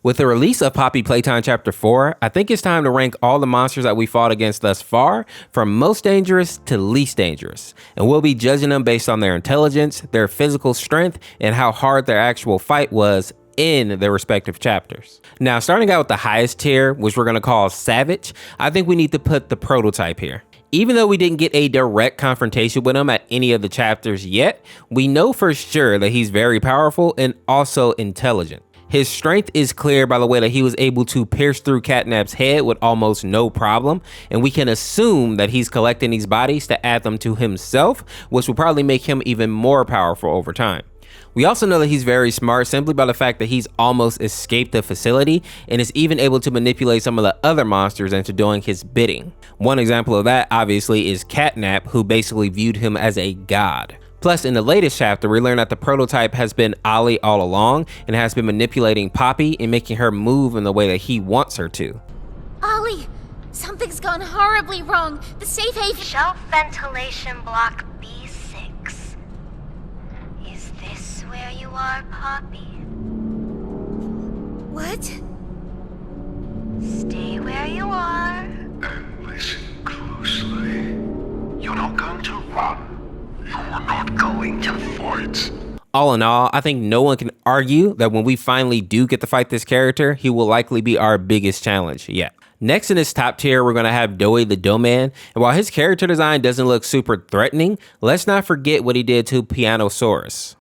With the release of Poppy Playtime Chapter 4, I think it's time to rank all the monsters that we fought against thus far from most dangerous to least dangerous. And we'll be judging them based on their intelligence, their physical strength, and how hard their actual fight was in their respective chapters. Now, starting out with the highest tier, which we're going to call Savage, I think we need to put the Prototype here. Even though we didn't get a direct confrontation with him at any of the chapters yet, we know for sure that he's very powerful and also intelligent. His strength is clear by the way that he was able to pierce through Catnap's head with almost no problem, and we can assume that he's collecting these bodies to add them to himself, which will probably make him even more powerful over time. We also know that he's very smart simply by the fact that he's almost escaped the facility and is even able to manipulate some of the other monsters into doing his bidding. One example of that obviously is Catnap, who basically viewed him as a god. Plus, in the latest chapter, we learn that the Prototype has been Ollie all along and has been manipulating Poppy and making her move in the way that he wants her to. Ollie, something's gone horribly wrong. The safe haven— Shelf ventilation block B6. Is this where you are, Poppy? What? Stay where you are. And listen closely. You're not going to run. You're not going to fight. All in all, I think no one can argue that when we finally do get to fight this character, he will likely be our biggest challenge yet. Next in this top tier, we're going to have Doey the Doughman, and while his character design doesn't look super threatening, let's not forget what he did to Pianosaurus.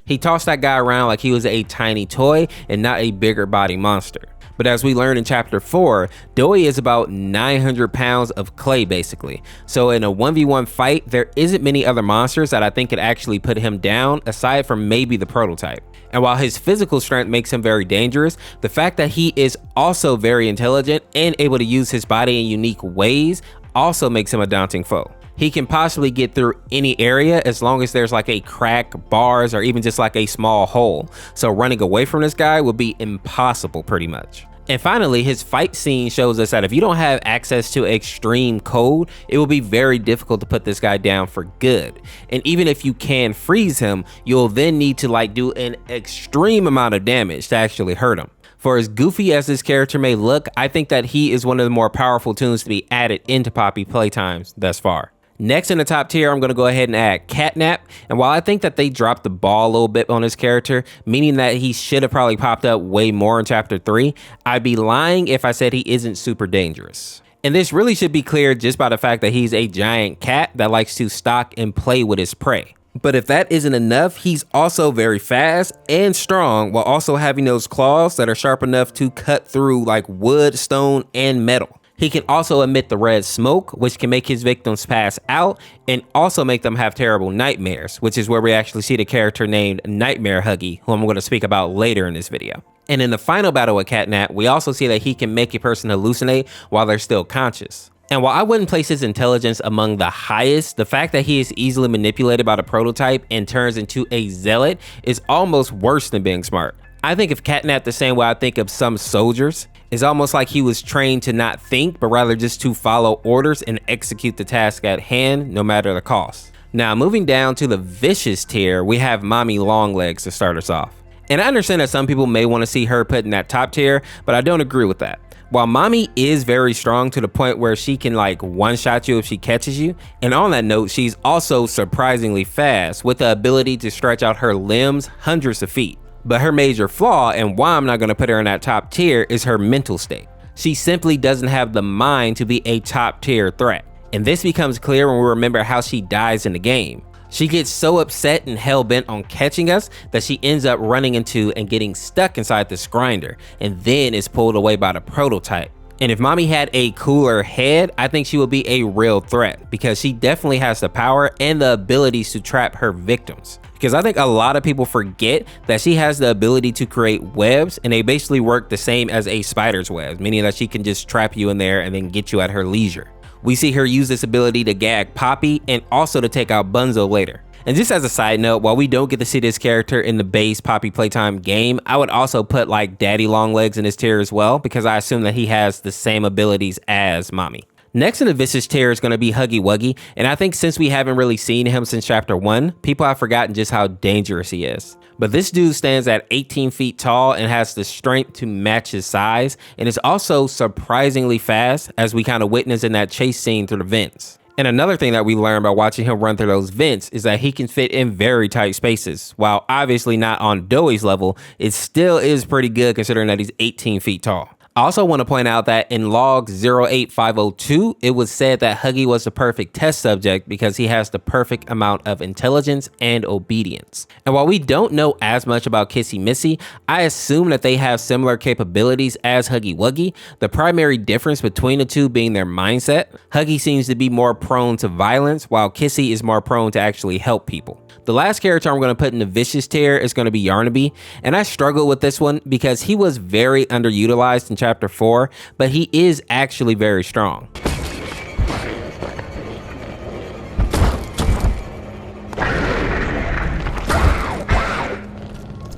He tossed that guy around like he was a tiny toy and not a bigger body monster. But as we learn in chapter 4, Doey is about 900 pounds of clay basically. So in a 1v1 fight, there isn't many other monsters that I think could actually put him down aside from maybe the Prototype. And while his physical strength makes him very dangerous, the fact that he is also very intelligent and able to use his body in unique ways also makes him a daunting foe. He can possibly get through any area as long as there's like a crack, bars, or even just like a small hole. So running away from this guy would be impossible pretty much. And finally, his fight scene shows us that if you don't have access to extreme cold, it will be very difficult to put this guy down for good. And even if you can freeze him, you'll then need to like do an extreme amount of damage to actually hurt him. For as goofy as this character may look, I think that he is one of the more powerful tunes to be added into Poppy Playtimes thus far. Next in the top tier, I'm going to go ahead and add Catnap, and while I think that they dropped the ball a little bit on his character, meaning that he should have probably popped up way more in chapter 3, I'd be lying if I said he isn't super dangerous. And this really should be clear just by the fact that he's a giant cat that likes to stalk and play with his prey. But if that isn't enough, he's also very fast and strong while also having those claws that are sharp enough to cut through like wood, stone, and metal. He can also emit the red smoke, which can make his victims pass out and also make them have terrible nightmares, which is where we actually see the character named Nightmare Huggy, who I'm going to speak about later in this video. And in the final battle with Catnap, we also see that he can make a person hallucinate while they're still conscious. And while I wouldn't place his intelligence among the highest, the fact that he is easily manipulated by the Prototype and turns into a zealot is almost worse than being smart. I think of Catnap the same way I think of some soldiers. It's almost like he was trained to not think, but rather just to follow orders and execute the task at hand, no matter the cost. Now, moving down to the vicious tier, we have Mommy Longlegs to start us off. And I understand that some people may want to see her put in that top tier, but I don't agree with that. While Mommy is very strong to the point where she can like one-shot you if she catches you, and on that note, she's also surprisingly fast with the ability to stretch out her limbs hundreds of feet. But her major flaw, and why I'm not going to put her in that top tier, is her mental state. She simply doesn't have the mind to be a top tier threat. And this becomes clear when we remember how she dies in the game. She gets so upset and hell-bent on catching us that she ends up running into and getting stuck inside this grinder, and then is pulled away by the Prototype. And if Mommy had a cooler head, I think she would be a real threat because she definitely has the power and the abilities to trap her victims. Because I think a lot of people forget that she has the ability to create webs, and they basically work the same as a spider's web, meaning that she can just trap you in there and then get you at her leisure. We see her use this ability to gag Poppy and also to take out Bunzo later. And just as a side note, while we don't get to see this character in the base Poppy Playtime game, I would also put like Daddy Longlegs in this tier as well, because I assume that he has the same abilities as Mommy. Next in the vicious tier is going to be Huggy Wuggy, and I think since we haven't really seen him since chapter 1, people have forgotten just how dangerous he is. But this dude stands at 18 feet tall and has the strength to match his size, and is also surprisingly fast, as we kind of witness in that chase scene through the vents. And another thing that we learned by watching him run through those vents is that he can fit in very tight spaces. While obviously not on Doey's level, it still is pretty good considering that he's 18 feet tall. I also want to point out that in log 08502, it was said that Huggy was the perfect test subject because he has the perfect amount of intelligence and obedience. And while we don't know as much about Kissy Missy, I assume that they have similar capabilities as Huggy Wuggy, the primary difference between the two being their mindset. Huggy seems to be more prone to violence, while Kissy is more prone to actually help people. The last character I'm going to put in the vicious tier is going to be Yarnaby, and I struggled with this one because he was very underutilized in chapter 4, but he is actually very strong.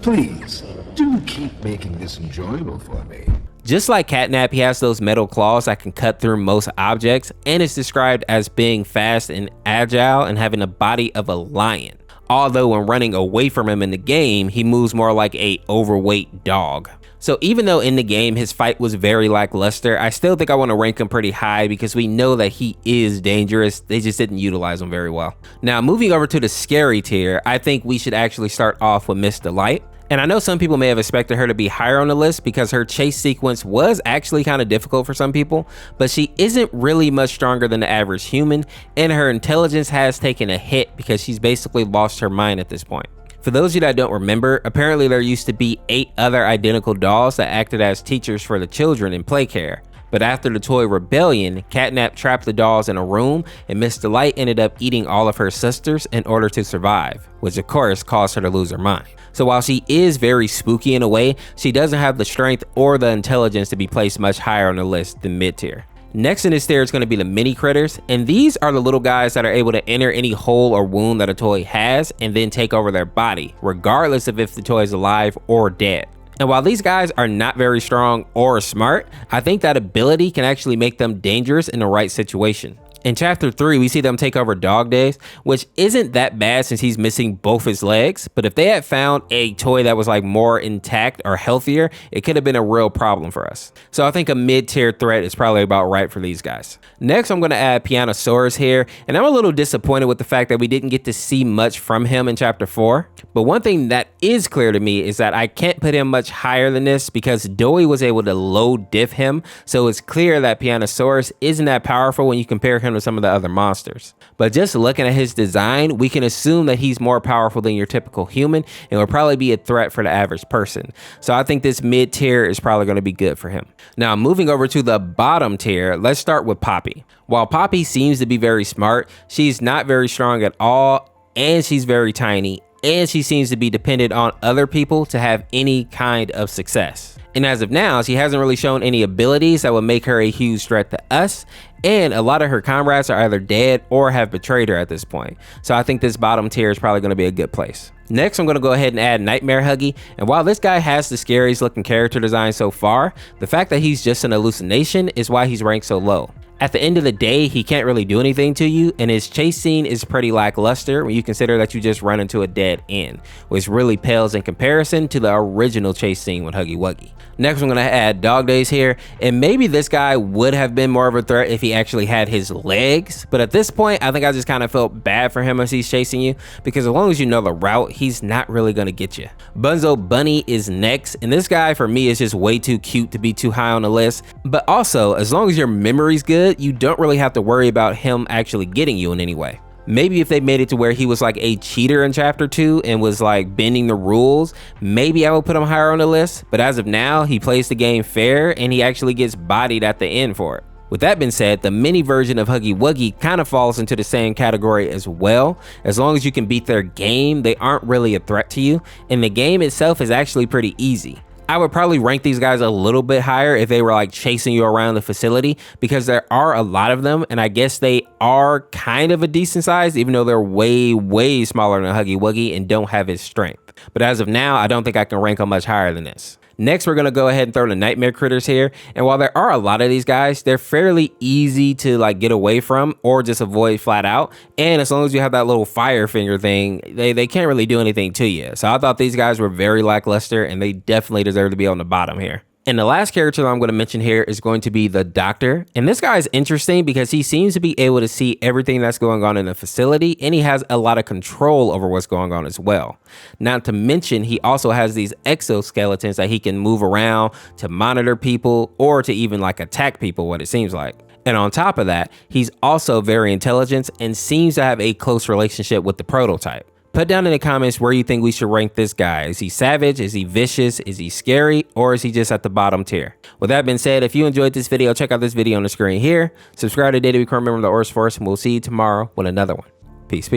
Please, do keep making this enjoyable for me. Just like Catnap, he has those metal claws that can cut through most objects, and is described as being fast and agile and having the body of a lion. Although when running away from him in the game, he moves more like a overweight dog. So even though in the game his fight was very lackluster, I still think I want to rank him pretty high because we know that he is dangerous. They just didn't utilize him very well. Now moving over to the scary tier, I think we should actually start off with Miss Delight. And I know some people may have expected her to be higher on the list because her chase sequence was actually kind of difficult for some people, but she isn't really much stronger than the average human, and her intelligence has taken a hit because she's basically lost her mind at this point. For those of you that don't remember, apparently there used to be 8 other identical dolls that acted as teachers for the children in play care. But after the toy rebellion, Catnap trapped the dolls in a room, and Miss Delight ended up eating all of her sisters in order to survive, which of course caused her to lose her mind. So while she is very spooky in a way, she doesn't have the strength or the intelligence to be placed much higher on the list than mid tier. Next in this tier is going to be the mini critters, and these are the little guys that are able to enter any hole or wound that a toy has and then take over their body, regardless of if the toy is alive or dead. And while these guys are not very strong or smart, I think that ability can actually make them dangerous in the right situation. In chapter 3, we see them take over Dog Days, which isn't that bad since he's missing both his legs, but if they had found a toy that was like more intact or healthier, it could have been a real problem for us. So I think a mid-tier threat is probably about right for these guys. Next, I'm going to add Pianosaurus here, and I'm a little disappointed with the fact that we didn't get to see much from him in chapter 4. But one thing that is clear to me is that I can't put him much higher than this because Doey was able to low diff him, so it's clear that Pianosaurus isn't that powerful when you compare him to some of the other monsters. But just looking at his design, we can assume that he's more powerful than your typical human and will probably be a threat for the average person. So I think this mid tier is probably going to be good for him. Now moving over to the bottom tier, let's start with Poppy. While Poppy seems to be very smart, she's not very strong at all, and she's very tiny, and she seems to be dependent on other people to have any kind of success. And as of now, she hasn't really shown any abilities that would make her a huge threat to us, and a lot of her comrades are either dead or have betrayed her at this point. So I think this bottom tier is probably going to be a good place. Next, I'm going to go ahead and add Nightmare Huggy, and while this guy has the scariest looking character design so far, the fact that he's just an hallucination is why he's ranked so low. At the end of the day, he can't really do anything to you, and his chase scene is pretty lackluster when you consider that you just run into a dead end, which really pales in comparison to the original chase scene with Huggy Wuggy. Next, I'm going to add Dog Days here, and maybe this guy would have been more of a threat if he actually had his legs, but at this point, I think I just kind of felt bad for him as he's chasing you, because as long as you know the route, he's not really going to get you. Bunzo Bunny is next, and this guy for me is just way too cute to be too high on the list, but also, as long as your memory's good, you don't really have to worry about him actually getting you in any way. Maybe if they made it to where he was like a cheater in chapter 2 and was like bending the rules, maybe I would put him higher on the list, but as of now, he plays the game fair and he actually gets bodied at the end for it. With that being said, the mini version of Huggy Wuggy kind of falls into the same category as well. As long as you can beat their game, they aren't really a threat to you, and the game itself is actually pretty easy. I would probably rank these guys a little bit higher if they were like chasing you around the facility, because there are a lot of them, and I guess they are kind of a decent size, even though they're way smaller than Huggy Wuggy and don't have his strength. But as of now, I don't think I can rank them much higher than this. Next, we're going to go ahead and throw the nightmare critters here. And while there are a lot of these guys, they're fairly easy to like get away from or just avoid flat out. And as long as you have that little fire finger thing, they can't really do anything to you. So I thought these guys were very lackluster, and they definitely deserve to be on the bottom here. And the last character that I'm going to mention here is going to be the Doctor. And this guy is interesting because he seems to be able to see everything that's going on in the facility, and he has a lot of control over what's going on as well. Not to mention, he also has these exoskeletons that he can move around to monitor people or to even like attack people, what it seems like. And on top of that, he's also very intelligent and seems to have a close relationship with the prototype. Put down in the comments where you think we should rank this guy. Is he savage? Is he vicious? Is he scary? Or is he just at the bottom tier? With that being said, if you enjoyed this video, check out this video on the screen here. Subscribe today to become a member of the Orcs Force, and we'll see you tomorrow with another one. Peace.